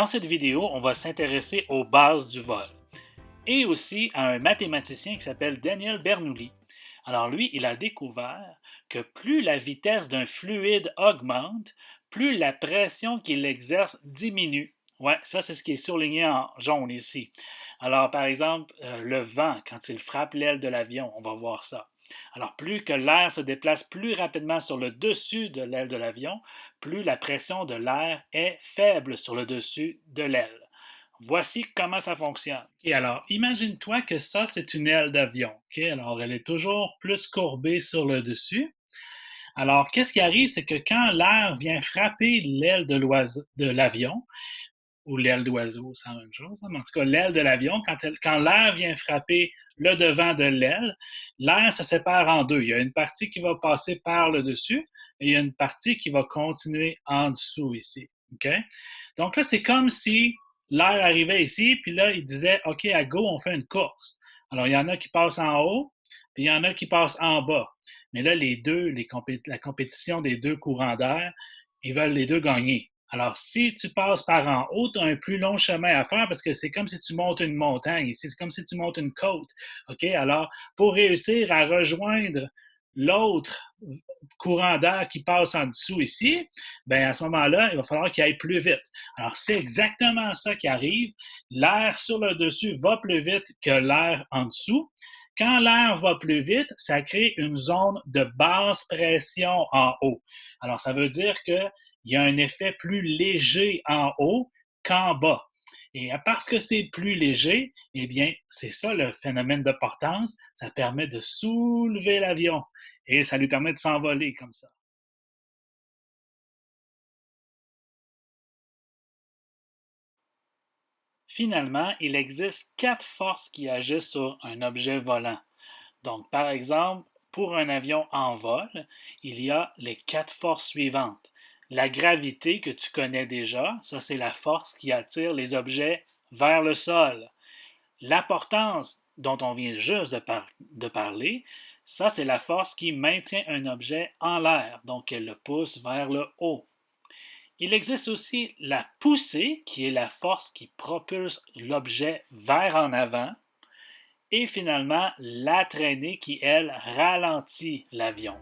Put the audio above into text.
Dans cette vidéo, on va s'intéresser aux bases du vol et aussi à un mathématicien qui s'appelle Daniel Bernoulli. Alors lui, il a découvert que plus la vitesse d'un fluide augmente, plus la pression qu'il exerce diminue. Ouais, ça c'est ce qui est surligné en jaune ici. Alors par exemple, le vent, quand il frappe l'aile de l'avion, on va voir ça. Alors plus que l'air se déplace plus rapidement sur le dessus de l'aile de l'avion, plus la pression de l'air est faible sur le dessus de l'aile. Voici comment ça fonctionne. Ok, alors, imagine-toi que ça, c'est une aile d'avion. Ok, alors, elle est toujours plus courbée sur le dessus. Alors, qu'est-ce qui arrive, c'est que quand l'air vient frapper l'aile de l'avion, ou l'aile d'oiseau, c'est la même chose, hein, mais en tout cas, l'aile de l'avion, quand l'air vient frapper le devant de l'aile, l'air se sépare en deux. Il y a une partie qui va passer par le dessus et il y a une partie qui va continuer en dessous ici. OK? Donc là, c'est comme si l'air arrivait ici, puis là, il disait, OK, à go, on fait une course. Alors, il y en a qui passent en haut, puis il y en a qui passent en bas. Mais là, la compétition des deux courants d'air, ils veulent les deux gagner. Alors, si tu passes par en haut, tu as un plus long chemin à faire parce que c'est comme si tu montes une montagne ici, c'est comme si tu montes une côte. OK? Alors, pour réussir à rejoindre l'autre courant d'air qui passe en dessous ici, ben à ce moment-là, il va falloir qu'il aille plus vite. Alors, c'est exactement ça qui arrive. L'air sur le dessus va plus vite que l'air en dessous. Quand l'air va plus vite, ça crée une zone de basse pression en haut. Alors, ça veut dire qu'il y a un effet plus léger en haut qu'en bas. Et parce que c'est plus léger, eh bien, c'est ça le phénomène de portance. Ça permet de soulever l'avion et ça lui permet de s'envoler comme ça. Finalement, il existe 4 forces qui agissent sur un objet volant. Donc, par exemple, pour un avion en vol, il y a les 4 forces suivantes. La gravité que tu connais déjà, ça c'est la force qui attire les objets vers le sol. La portance dont on vient juste de parler, ça c'est la force qui maintient un objet en l'air, donc elle le pousse vers le haut. Il existe aussi la poussée, qui est la force qui propulse l'objet vers en avant, et finalement la traînée qui, elle, ralentit l'avion.